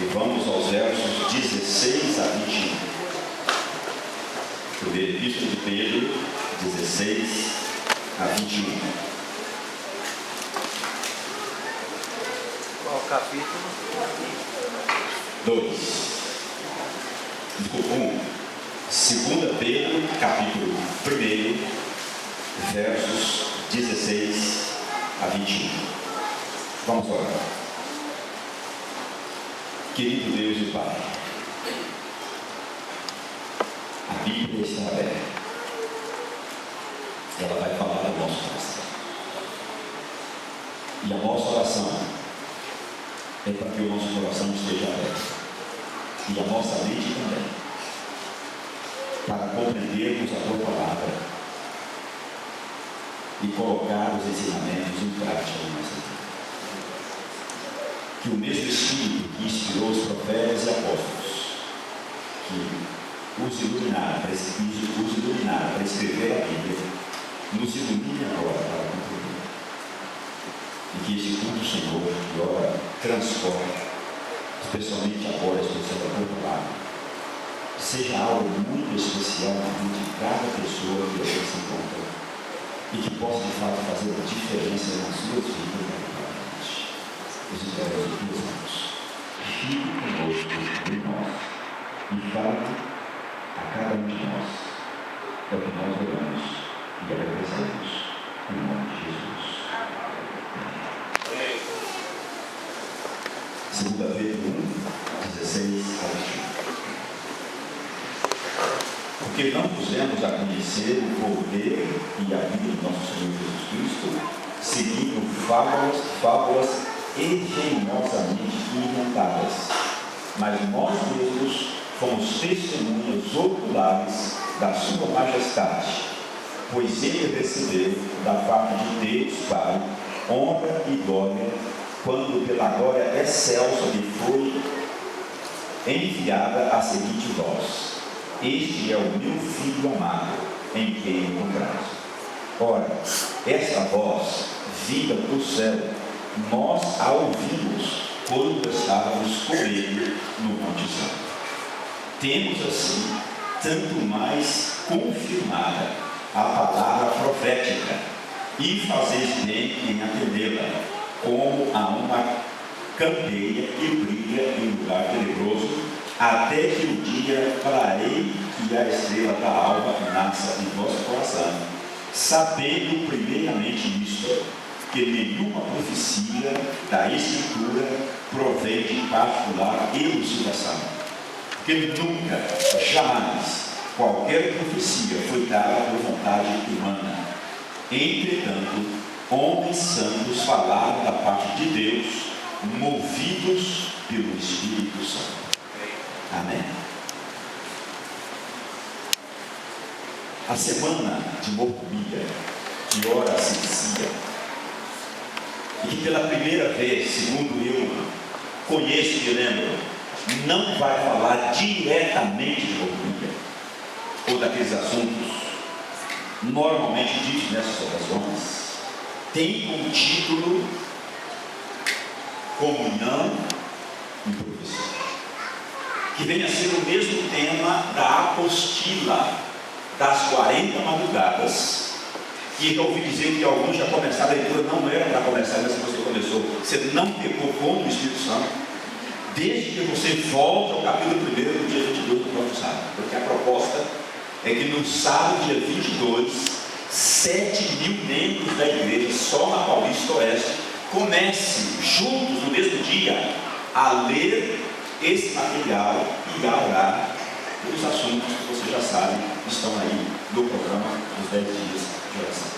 E vamos aos versos 16 a 21. Primeira Epístola de Pedro, 16 a 21. Qual capítulo? 2. Desculpa, 1. 2 Pedro, capítulo 1, versos 16 a 21. Vamos orar. Querido Deus e Pai, a Bíblia está aberta. Ela vai falar do nosso coração. E a nossa oração é para que o nosso coração esteja aberto. E a nossa mente também. Para compreendermos a Tua palavra e colocar os ensinamentos em prática na nossa vida. Que o mesmo Espírito que inspirou os profetas e apóstolos, que os iluminaram para escrever a Bíblia, nos ilumine agora para cumprir. E que esse culto, Senhor, que ora transforme, especialmente agora, especialmente a Tua palavra, seja algo muito especial na vida de cada pessoa que aqui se encontra e que possa de fato fazer a diferença nas suas vidas. Os entregos de Deus mãos. Fique conosco em nós e fale a cada um de nós. É o que nós oramos e agradecemos em nome de Jesus. Segunda Pedro 1, 16 a 21. Porque não pusemos a conhecer o poder e a vida do nosso Senhor Jesus Cristo, seguindo fábulas engenhosamente inventadas, mas nós mesmos fomos testemunhas oculares da sua majestade, pois ele recebeu da parte de Deus Pai honra e glória, quando pela glória excelsa lhe foi enviada a seguinte voz: este é o meu Filho amado, em quem me comprazo. Ora, esta voz vinda do céu, nós a ouvimos quando estávamos com ele no Monte Santo. Temos assim tanto mais confirmada a palavra profética, e fazeis bem em atendê-la, como a uma candeia que brilha em lugar tenebroso, até que o dia clareie e a estrela da alva nasça em vosso coração, sabendo primeiramente isto, que nenhuma profecia da Escritura provém de particular elucidação, porque nunca, jamais, qualquer profecia foi dada por vontade humana. Entretanto, homens santos falaram da parte de Deus, movidos pelo Espírito Santo. Amém. A semana de Morcomia, que ora se inicia, e que pela primeira vez, segundo eu conheço e lembro, não vai falar diretamente de Morcomia, ou daqueles assuntos normalmente ditos nessas ocasiões, tem como título Comunhão e Profecia, que vem a ser o mesmo tema da apostila das 40 madrugadas, que eu ouvi dizer que alguns já começaram a leitura, não era para começar, mas você começou, você não pegou com o Espírito Santo, desde que você volta ao capítulo 1 do dia 22 do próximo sábado, porque a proposta é que no sábado, dia 22, 7.000 membros da igreja, só na Paulista Oeste, comecem juntos no mesmo dia a ler esse material e a orar pelos assuntos que você já sabe estão aí no programa dos 10 dias de oração.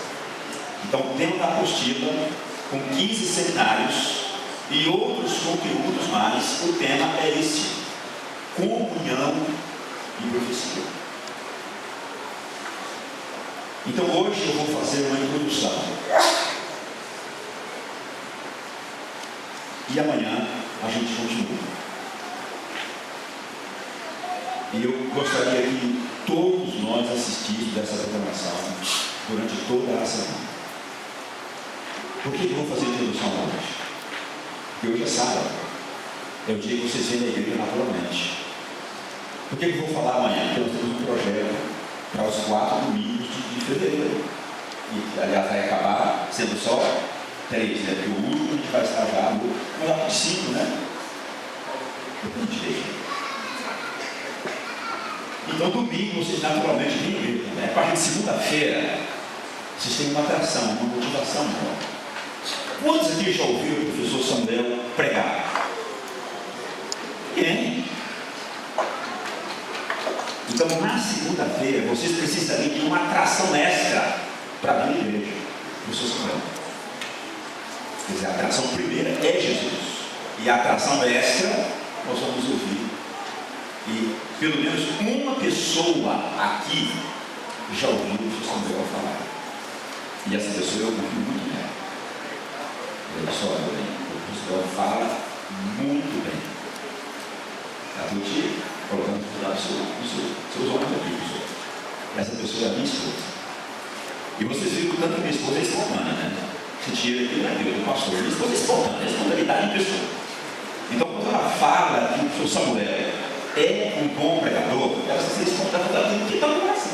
Então, o tema da apostila, com 15 seminários e outros conteúdos mais, o tema é este: comunhão e profecia. Então, hoje eu vou fazer uma introdução. E amanhã a gente continua. E eu gostaria que todos nós assistíssemos essa programação durante toda a semana. Por que eu vou fazer a introdução hoje? Porque hoje é sábado. é o dia que vocês vêm na igreja naturalmente. Por que eu vou falar amanhã? Porque nós temos um projeto para os 4 domingos de fevereiro. E, aliás, vai acabar sendo só 3, né? Porque o último a gente vai estar já no 5, né? Eu direito. Então, domingo, vocês naturalmente vêm à igreja, né? A partir de segunda-feira, vocês têm uma atração, uma motivação maior. Quantos aqui já ouviram o professor Samuel pregar? Ninguém. Então, na segunda-feira, vocês precisariam de uma atração extra para vir à igreja. Professor Samuel. Quer dizer, a atração primeira é Jesus. E a atração extra, nós vamos ouvir. E pelo menos uma pessoa aqui já ouviu o professor Samuel falar. E essa pessoa eu ouvi muito bem. Olha só, o professor fala muito bem. Tá tudo colocando seus olhos aqui, professor. Essa pessoa é a minha esposa. E vocês viram que tanto que minha esposa é espontânea, né? Se tira aqui, não é Deus, do pastor. Minha esposa é espontânea, é espontaneidade de pessoa. Então, quando ela fala que o professor Samuel é um bom pregador, ela se sente espontânea daquilo que está no coração.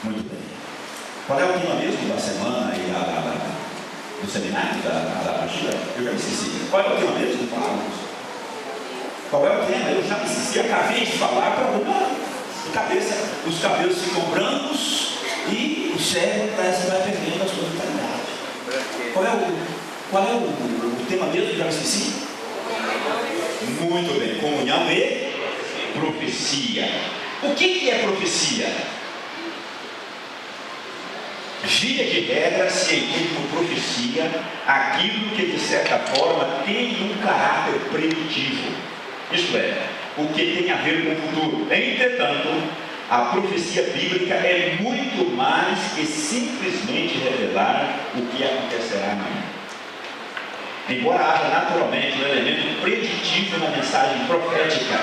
Muito bem. Qual é o tema mesmo da semana e do seminário da partida? Eu já me esqueci. Qual é o tema mesmo? Qual é o tema? Eu já me esqueci. Acabei de falar para uma cabeça. Os cabelos ficam brancos e o cérebro parece que vai perdendo a sua vitalidade. Qual é o tema mesmo? Já me esqueci. Muito bem. Comunhão e profecia. O que é profecia? Via de regra, se entende por profecia aquilo que de certa forma tem um caráter preditivo, isto é, o que tem a ver com o futuro. Entretanto, a profecia bíblica é muito mais que simplesmente revelar o que acontecerá amanhã. Embora haja naturalmente um elemento preditivo na mensagem profética,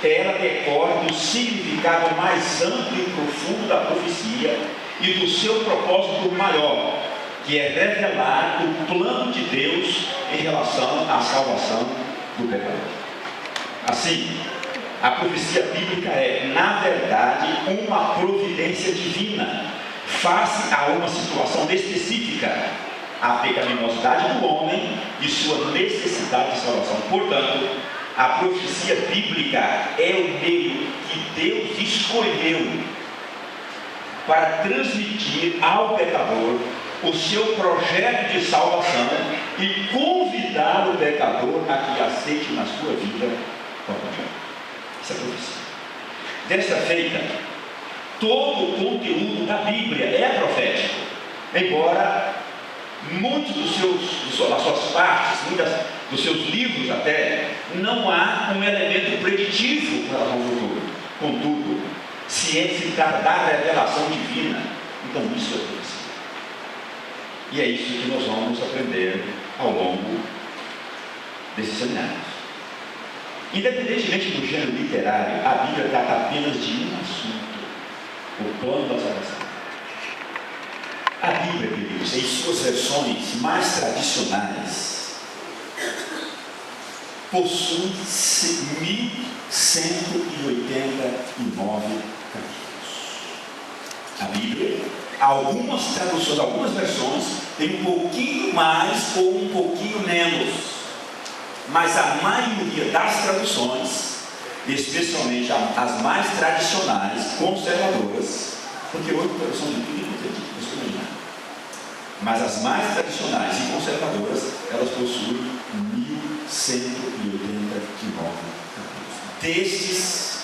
ela decorre do significado mais amplo e profundo da profecia e do seu propósito maior, que é revelar o plano de Deus em relação à salvação do pecador. Assim, a profecia bíblica é, na verdade, uma providência divina, face a uma situação específica, a pecaminosidade do homem e sua necessidade de salvação. Portanto, a profecia bíblica é o meio que Deus escolheu para transmitir ao pecador o seu projeto de salvação e convidar o pecador a que aceite na sua vida o Evangelho. Essa é a profecia. Desta feita, todo o conteúdo da Bíblia é profético, embora muitos das suas partes, muitos dos seus livros até, não há um elemento preditivo para o futuro. Contudo, cientificar da revelação divina, então isso é profecia. E é isso que nós vamos aprender ao longo desses seminários. Independentemente do gênero literário, a Bíblia trata apenas de um assunto: o plano da salvação. A Bíblia, queridos, em suas versões mais tradicionais, possui 1.189 capítulos. A Bíblia, algumas traduções, algumas versões, tem um pouquinho mais ou um pouquinho menos, mas a maioria das traduções, especialmente as mais tradicionais, conservadoras, porque hoje a tradução de Bíblia não tem mas as mais tradicionais e conservadoras, elas possuem 1.189 capítulos. Destes,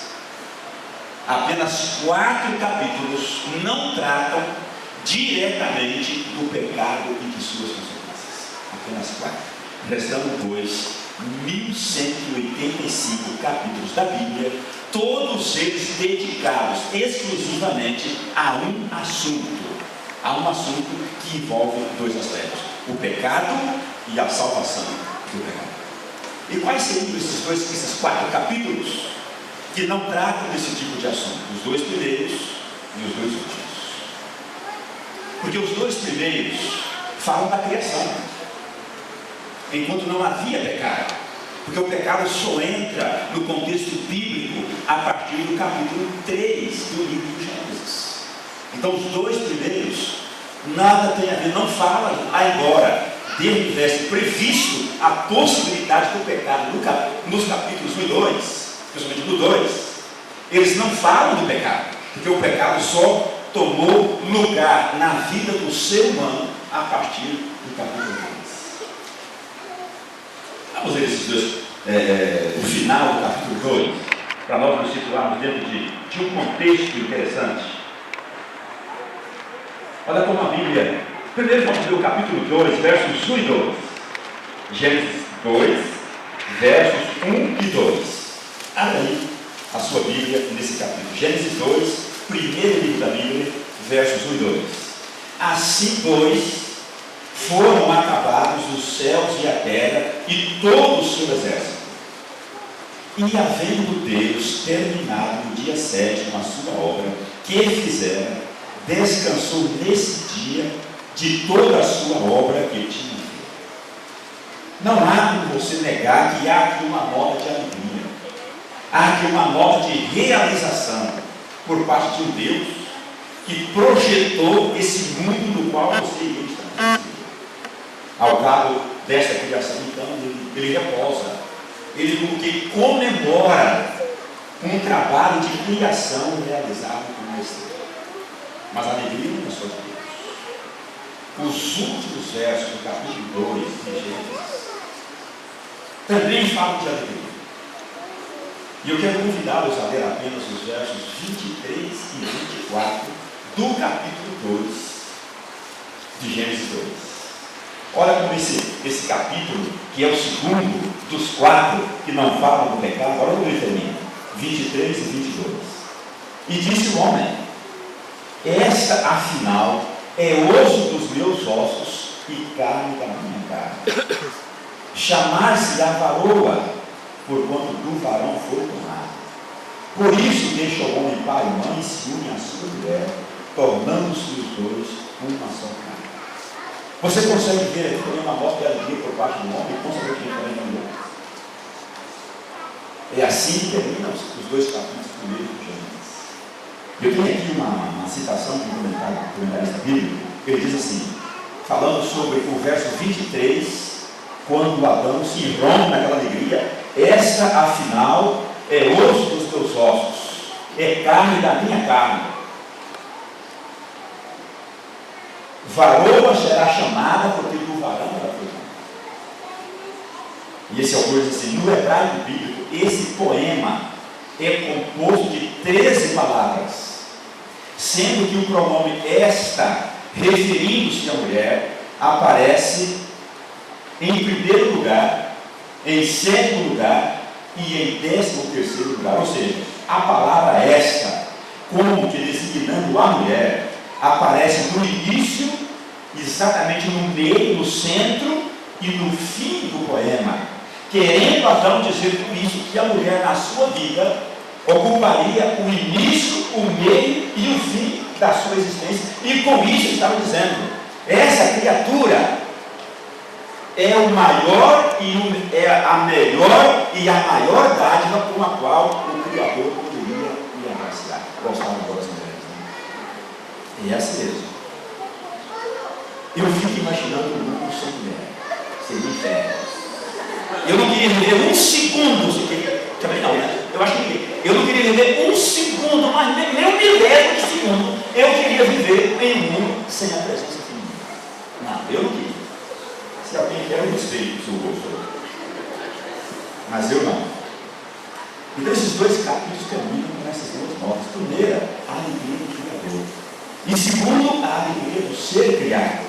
apenas 4 capítulos não tratam diretamente do pecado e de suas consequências. Apenas 4. Restando, pois, 1.185 capítulos da Bíblia, todos eles dedicados exclusivamente a um assunto. Há um assunto que envolve 2 aspectos: o pecado e a salvação do pecado. E quais seriam esses 4 capítulos que não tratam desse tipo de assunto? Os 2 primeiros e os 2 últimos. Porque os 2 primeiros falam da criação. enquanto não havia pecado. Porque o pecado só entra no contexto bíblico a partir do capítulo 3 do livro de Gênesis. Então os dois primeiros nada tem a ver, não fala agora, desde o verso previsto a possibilidade do pecado nos capítulos 1 e 2, especialmente no 2, eles não falam do pecado, porque o pecado só tomou lugar na vida do ser humano a partir do capítulo 2. Vamos ver esses dois, o final do capítulo 2, para nós nos situarmos dentro de um contexto interessante. Olha como a Bíblia, primeiro vamos ver o capítulo 2, versos 1 e 2. Gênesis 2, versos 1 e 2. Abra aí a sua Bíblia nesse capítulo. Gênesis 2, primeiro livro da Bíblia, versos 1 e 2. Assim, pois, foram acabados os céus e a terra e todo o seu exército. E havendo Deus terminado no dia 7 a sua obra que ele fizera, descansou nesse dia de toda a sua obra que tinha feito. Não há como você negar que há aqui uma nota de alegria, há aqui uma nota de realização por parte de um Deus que projetou esse mundo no qual você e eu estamos. Ao cabo desta criação, então, ele reposa, ele porque comemora um trabalho de criação realizado por Deus. Mas a alegria não é só de Deus. Os últimos versos do capítulo 2 de Gênesis também falam de alegria. E eu quero convidá-los a ler apenas os versos 23 e 24 do capítulo 2 de Gênesis 2. Olha como esse capítulo, que é o segundo dos 4 que não falam do pecado, olha como ele termina, 23 e 22. E disse o homem: esta, afinal, é osso dos meus ossos e carne da minha carne. Chamar-se-á varoa, porquanto do varão foi tomado. Por isso deixa o homem pai e mãe e se une à sua mulher, tornando-se os dois uma só carne. Você consegue ver aqui também uma nota de alegria por parte do homem e consequentemente também da mulher. É assim que terminam os dois capítulos primeiros de Gênesis. Eu tenho aqui uma citação de um comentarista bíblico, que ele diz assim, falando sobre o verso 23, quando Adão se irrompe naquela alegria: esta, afinal, é osso dos teus ossos, é carne da minha carne. Varoa será chamada, porque do varão ela foi chamada. E esse autor diz assim: no hebraico bíblico, esse poema é composto de 13 palavras, sendo que o pronome esta, referindo-se à mulher, aparece em primeiro lugar, em segundo lugar e em 13º lugar. Ou seja, a palavra esta, como que designando a mulher, aparece no início, exatamente no meio, no centro e no fim do poema, querendo Adão dizer com isso que a mulher na sua vida ocuparia o início, o meio e o fim da sua existência. E com isso estava dizendo: essa criatura é o maior e é a melhor e a maior dádiva com a qual o Criador poderia lhe agraciar. Gostava das mulheres, né? E é assim mesmo. Eu fico imaginando o mundo sem mulher, seria inferno. Eu não queria viver um segundo, se queria, também não, né? Eu acho que eu não queria viver um segundo, mas nem um milésimo de segundo. Eu queria viver em um mundo sem a presença feminina. Não, eu não queria. Se alguém quer, eu respeito o seu gosto. Mas eu não. Então esses dois capítulos terminam com essas duas notas. Primeira, a alegria do Criador. E segundo, a alegria do ser criado.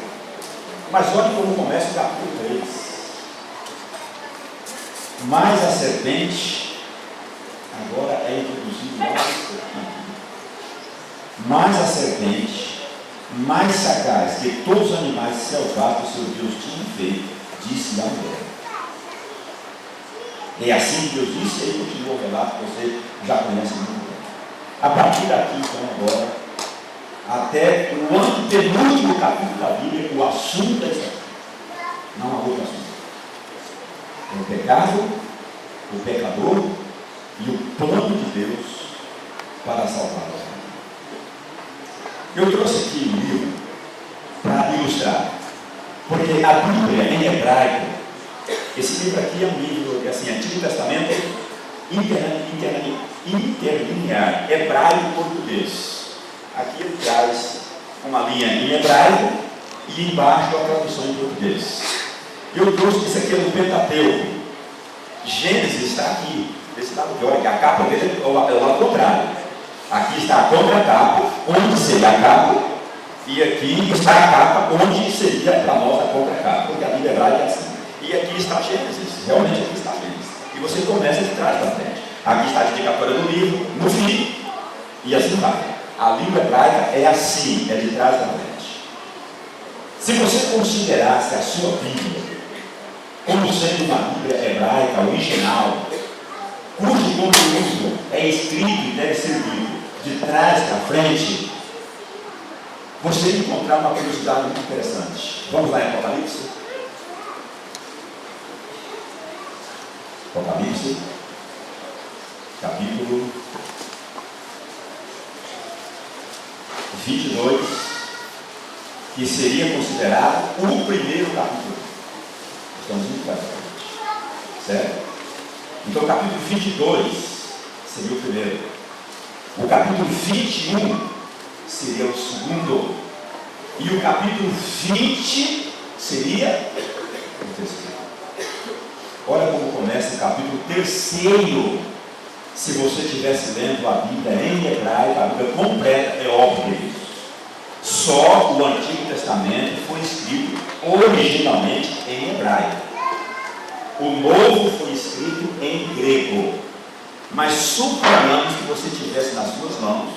Mas olha como começa o capítulo 3. Mas a serpente, agora é introduzido novos. Mas a serpente, mais sagaz que todos os animais selvagens que o seu Deus tinha feito, disse à mulher. É assim que Deus disse, e aí continua o relato que você já conhece muito bem. A partir daqui, então, agora, até o antepenúltimo capítulo da Bíblia, o assunto é esse. Não há outro assunto. o pecado, o pecador e o plano de Deus para salvá-lo. Eu trouxe aqui um livro para ilustrar, porque a Bíblia em hebraico, esse livro aqui é um livro, assim, Antigo Testamento interlinear, hebraico-português. Aqui ele traz uma linha em hebraico e embaixo a tradução em português. Eu trouxe isso aqui do Pentateuco. Gênesis está aqui, desse lado de olha, que a capa dele é o lado contrário. Aqui está a contracapa, onde seria a capa, e aqui está a capa, onde seria para nós a contracapa, porque a Bíblia hebraica é assim. E aqui está Gênesis, realmente aqui está Gênesis. E você começa de trás para frente. Aqui está a dedicatória do livro, no fim, e assim vai. A língua hebraica é assim, é de trás para frente. Se você considerasse a sua Bíblia como sendo uma Bíblia hebraica original, cujo conteúdo é escrito e deve ser lido de trás para frente, você encontrar uma curiosidade muito interessante. Vamos lá em Apocalipse? Apocalipse, capítulo 22, que seria considerado o primeiro capítulo. Estamos muito para frente, certo? Então o capítulo 22 seria o primeiro. O capítulo 21 seria o segundo. E o capítulo 20 seria o terceiro. Olha como começa o capítulo 3. Se você estivesse lendo a Bíblia em hebraico, a Bíblia completa, é óbvio isso. Só o Antigo Testamento foi escrito originalmente em hebraico. O Novo foi escrito em grego. Mas suponhamos que você tivesse nas suas mãos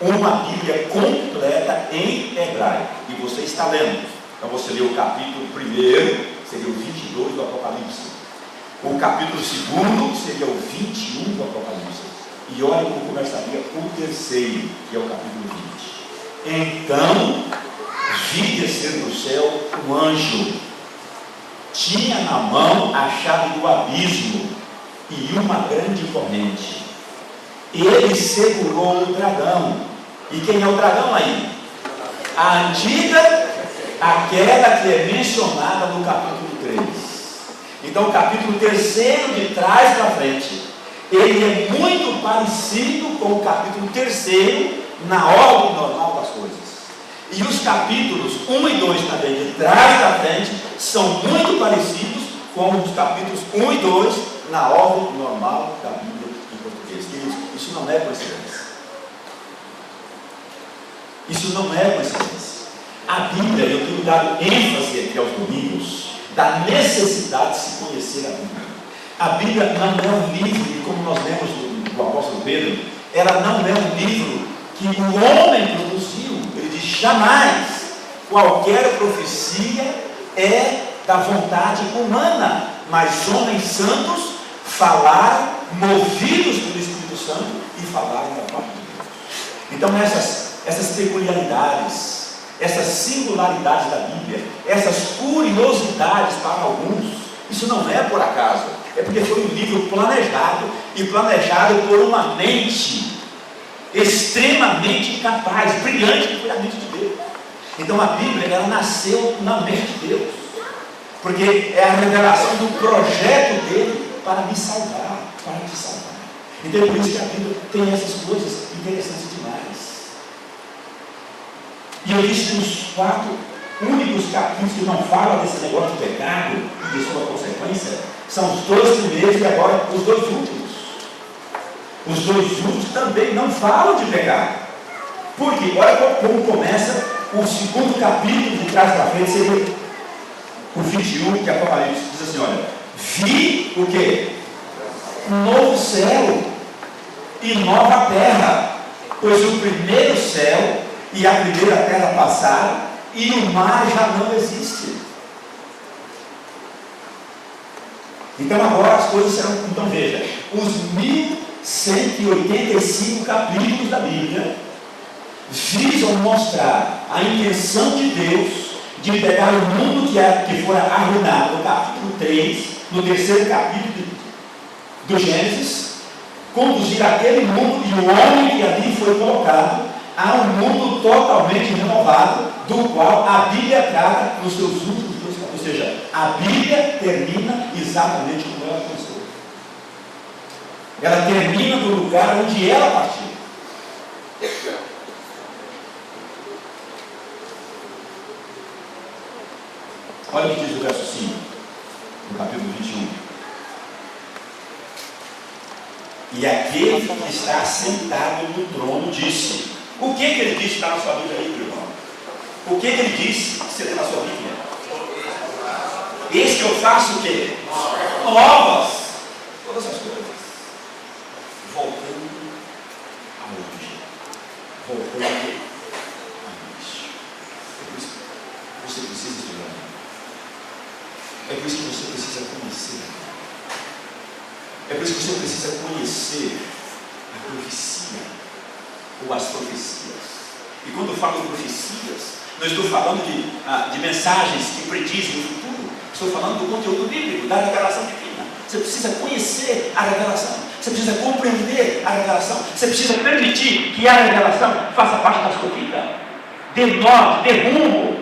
uma Bíblia completa em hebraico. E você está lendo. Então você lê o capítulo 1, seria o 22 do Apocalipse. O capítulo 2 seria o 21 do Apocalipse. E olha como começaria o terceiro, que é o capítulo 20. Então, vi descer do céu um anjo. Tinha na mão a chave do abismo e uma grande corrente. Ele segurou o dragão. E quem é o dragão aí? A antiga, aquela que é mencionada no capítulo 3. Então o capítulo 3 de trás para frente, ele é muito parecido com o capítulo 3 na ordem normal das coisas. E os capítulos 1 e 2 também de trás para frente são muito parecidos com os capítulos 1 e 2 na ordem normal da Bíblia em português. Isso não é coincidência. Isso não é coincidência. A Bíblia, eu tenho dado ênfase aqui aos domingos, da necessidade de se conhecer a Bíblia. A Bíblia não é um livro, e como nós lemos do apóstolo Pedro, ela não é um livro que o homem produziu. Ele diz: jamais qualquer profecia é da vontade humana, mas homens santos falaram, movidos pelo Espírito Santo, e falaram da parte de Deus. Então essas peculiaridades, essas singularidades da Bíblia, essas curiosidades para alguns, isso não é por acaso, é porque foi um livro planejado, e planejado por uma mente extremamente capaz, brilhante, que foi a mente de Deus. Então a Bíblia, ela nasceu na mente de Deus, porque é a revelação do projeto dele para me salvar, para te salvar. Então é por isso que a Bíblia tem essas coisas interessantes demais. E eu disse que os 4 únicos capítulos que não falam desse negócio de pecado e de sua consequência são os 2 primeiros e agora os 2 últimos. Os 2 últimos também não falam de pecado. Porque olha como começa o segundo capítulo de trás para frente, seria o 21 de Apocalipse. Diz assim: olha, vi o quê? Um novo céu e nova terra, pois o primeiro céu e a primeira terra passaram, e o mar já não existe. Então agora as coisas serão. Então veja, os 1185 capítulos da Bíblia visam mostrar a intenção de Deus de pegar o mundo que fora arruinado no capítulo 3 no terceiro capítulo do Gênesis, conduzir aquele mundo e o homem que ali foi colocado a um mundo totalmente renovado, do qual a Bíblia trata nos seus últimos dois capítulos. Ou seja, a Bíblia termina exatamente como ela começou. Ela termina no lugar onde ela partiu. Olha o que diz o verso 5, do capítulo 21. E aquele que está sentado no trono disse. O que ele disse? Está na sua Bíblia aí, meu irmão. O que ele disse? Que você tem na sua Bíblia. Eis que eu faço o quê? Novas. Todas as coisas. Voltando ao origem. Voltando ao início. É por isso que você precisa estudar. É por isso que você precisa conhecer. É por isso que você precisa conhecer a profecia. Ou as profecias. E quando eu falo de profecias, não estou falando de mensagens que predizem o futuro. Estou falando do conteúdo bíblico, da revelação divina. Você precisa conhecer a revelação. Você precisa compreender a revelação. Você precisa permitir que a revelação faça parte da sua vida. Dê norte, dê rumo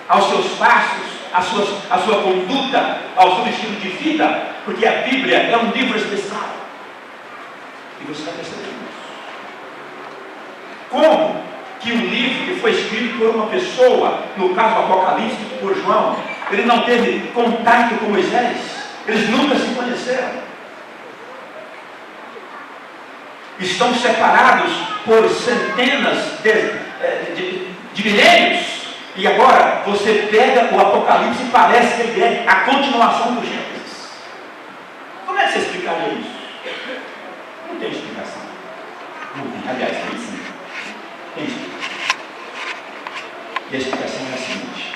aos seus passos, à sua conduta, ao seu estilo de vida. Porque a Bíblia é um livro especial. E você está percebendo isso. Como que um livro que foi escrito por uma pessoa, no caso Apocalipse por João, ele não teve contato com Moisés? Eles nunca se conheceram. Estão separados por centenas de milênios. E agora você pega o Apocalipse e parece que ele é a continuação do Gênesis. Como é que você explicaria isso? Não tem explicação. Não tem. Aliás, tem sim. Tem explicação. E a explicação é a seguinte: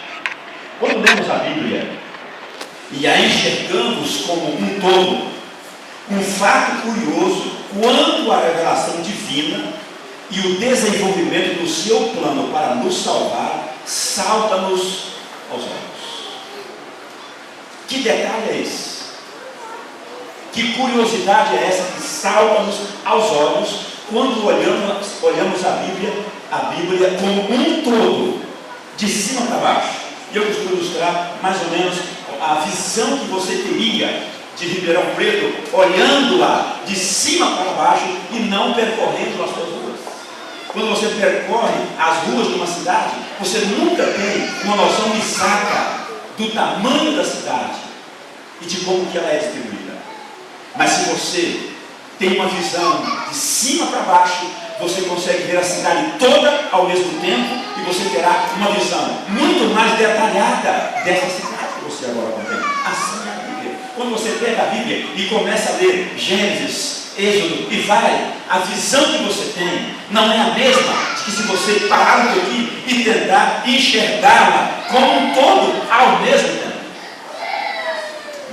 quando lemos a Bíblia e a enxergamos como um todo, um fato curioso quanto à revelação divina e o desenvolvimento do seu plano para nos salvar, salta-nos aos olhos. Que detalhe é esse? Que curiosidade é essa que salta-nos aos olhos quando olhamos a Bíblia como um todo, de cima para baixo? E eu costumo ilustrar mais ou menos a visão que você teria de Ribeirão Preto, olhando-a de cima para baixo e não percorrendo as suas ruas. Quando você percorre as ruas de uma cidade, você nunca tem uma noção exata do tamanho da cidade e de como que ela é distribuída. Mas se você tem uma visão de cima para baixo, você consegue ver a cidade toda ao mesmo tempo e você terá uma visão muito mais detalhada dessa cidade que você agora contém. Assim é a Bíblia. Quando você pega a Bíblia e começa a ler Gênesis, Êxodo e vai, a visão que você tem não é a mesma de que se você parar um pouquinho e tentar enxergá-la como um todo ao mesmo tempo.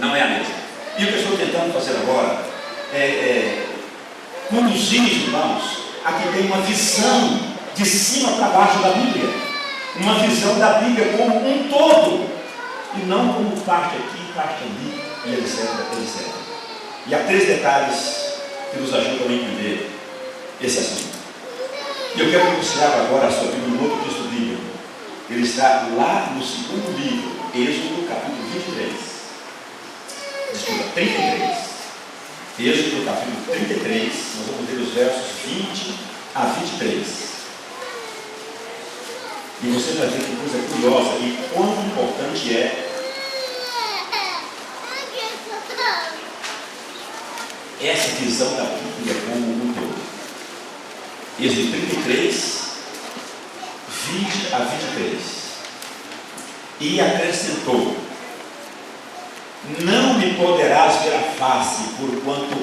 Não é a mesma. E o que eu estou tentando fazer agora é conduzir os irmãos a que tem uma visão de cima para baixo da Bíblia, uma visão da Bíblia como um todo, e não como parte aqui, parte ali, e etc, etc. E há 3 detalhes que nos ajudam a entender esse assunto. E eu quero que você abra agora a sua Bíblia no outro texto bíblico. Ele está lá no segundo livro, Êxodo, capítulo 23. Desculpa, 33. Êxodo, capítulo 33, nós vamos ler os versos 20 a 23. E você vai ver que coisa curiosa e quão importante é essa visão da Bíblia como um todo. Êxodo 33, 20 a 23. E acrescentou: não me poderás ver a face, porquanto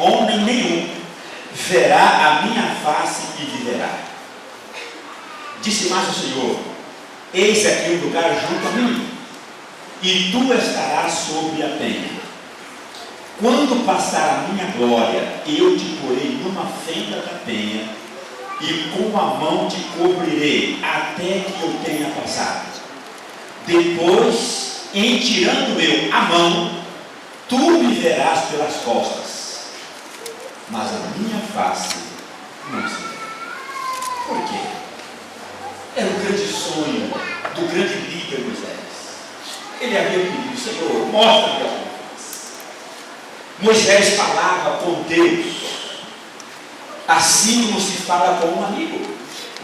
homem nenhum verá a minha face e viverá. Disse mais o Senhor: eis aqui um lugar junto a mim, e tu estarás sobre a penha. Quando passar a minha glória, eu te porei numa fenda da penha, e com a mão te cobrirei, até que eu tenha passado. Depois, em tirando eu a mão, Tu me verás pelas costas, mas a minha face não se vê. Por quê? Era o grande sonho do grande líder Moisés. Ele havia pedido: Senhor, mostra-me a tua face. Moisés falava com Deus assim como se fala com um amigo.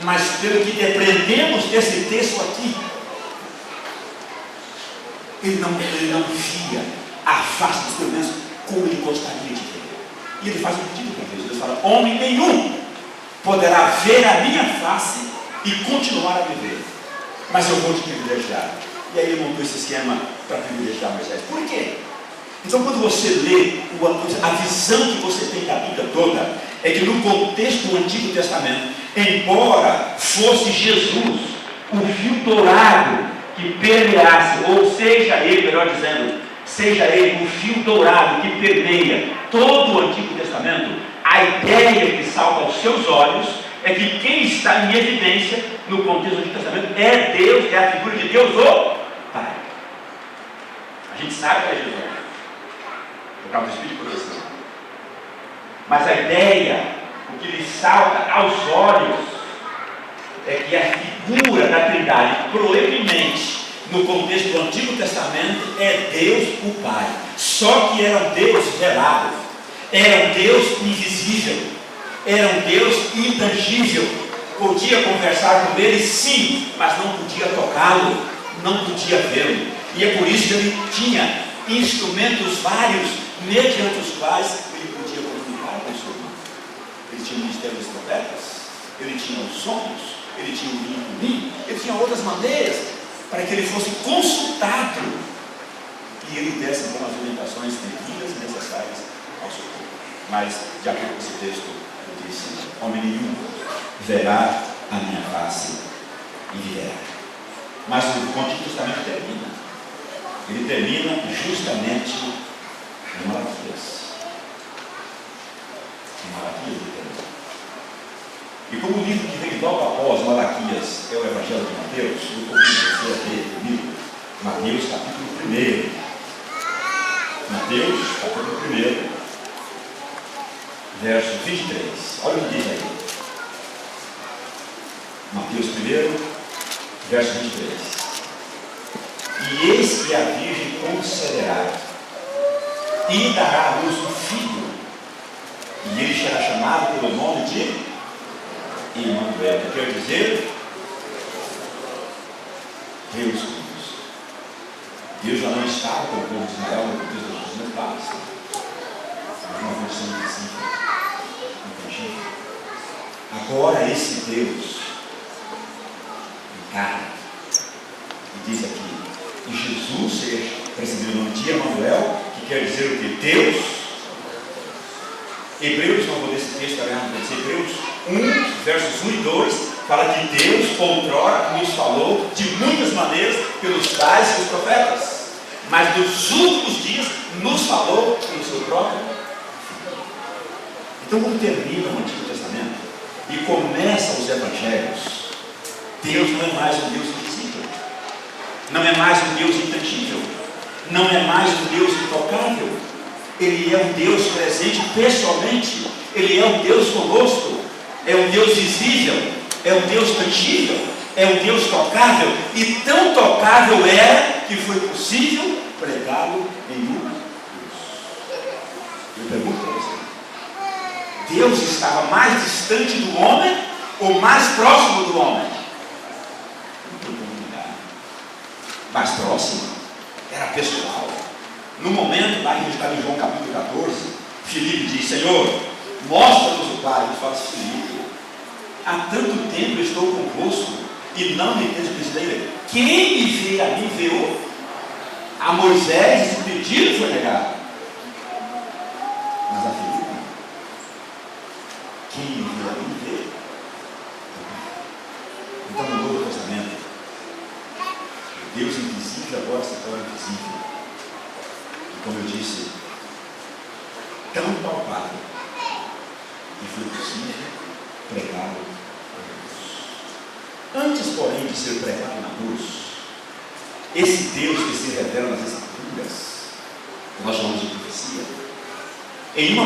Mas pelo que depreendemos desse texto aqui, ele não via a face dos pelo menos como ele gostaria de ver. E ele faz um pedido para Deus. Ele fala: homem nenhum poderá ver a minha face e continuar a viver, mas eu vou te privilegiar. E aí ele montou esse esquema para privilegiar Moisés. Por quê? Então, quando você lê a visão que você tem da Bíblia toda, é que no contexto do Antigo Testamento, embora fosse Jesus o fio dourado que permeasse, ou seja ele, melhor dizendo, seja ele o fio dourado que permeia todo o Antigo Testamento, a ideia que salta aos seus olhos é que quem está em evidência no contexto do Antigo Testamento é Deus, é a figura de Deus, o Pai. A gente sabe que é Jesus, por causa do Espírito de Deus. Mas a ideia, o que lhe salta aos olhos, é que a figura da Trindade, proeminente, no contexto do Antigo Testamento, é Deus o Pai. Só que era um Deus velado, era um Deus invisível, era um Deus intangível. Podia conversar com ele, sim, mas não podia tocá-lo, não podia vê-lo. E é por isso que ele tinha instrumentos vários, mediante os quais ele podia comunicar com o seu irmão. Ele tinha o ministério dos profetas, ele tinha os sonhos, ele tinha o vinho, ele tinha outras maneiras para que ele fosse consultado e ele desse então as orientações devidas e necessárias ao seu povo. Mas, de acordo com esse texto, ele disse: homem nenhum verá a minha face e viverá. Mas o Antigo Testamento termina. Ele termina justamente em Malaquias. Em Malaquias ele termina. E como o livro que vem logo após Malaquias é o Evangelho de Mateus, eu convido você a ler comigo Mateus capítulo 1. Mateus capítulo 1, verso 23. Olha o que diz aí. Mateus 1, verso 23. E eis que a Virgem conceberá e dará à luz um filho, e ele será chamado pelo nome de Emanuel, que quer dizer Deus conosco. Deus já não estava com o povo de Israel no contexto dos Jesus pais, mas uma versão invisível, intangível. Agora esse Deus encarna e diz aqui: e Jesus seja recebido o nome de Emanuel, que quer dizer o que? Deus. Hebreus, não vou ler esse texto, Hebreus 1, versos 1 e 2, fala que Deus outrora nos falou de muitas maneiras pelos pais e pelos profetas, mas nos últimos dias nos falou pelo seu próprio Filho. Então, quando termina o Antigo Testamento e começam os Evangelhos, Deus não é mais um Deus invisível, não é mais um Deus intangível, não é mais um Deus intocável. Ele é um Deus presente pessoalmente, ele é um Deus conosco, é um Deus visível, é um Deus tangível, é um Deus tocável, e tão tocável é que foi possível pregá-lo em uma cruz. Eu pergunto para você: Deus estava mais distante do homem ou mais próximo do homem? Não tem como negar. Mais próximo, era pessoal. No momento lá que a gente está em João capítulo 14, Filipe diz: Senhor, mostra-nos o Pai. Ele fala: Filipe, há tanto tempo eu estou convosco e não me tens visto. Quem me vê a mim vê o. A Moisés esse pedido foi negado, mas a Filipe, quem me vê a mim vê. Então, no Novo Testamento, o Deus invisível agora se torna visível. Como eu disse, tão palpável que foi possível pregá-lo na cruz. Antes, porém, de ser pregado na cruz, esse Deus que se revela nas Escrituras, que nós chamamos de profecia. Em uma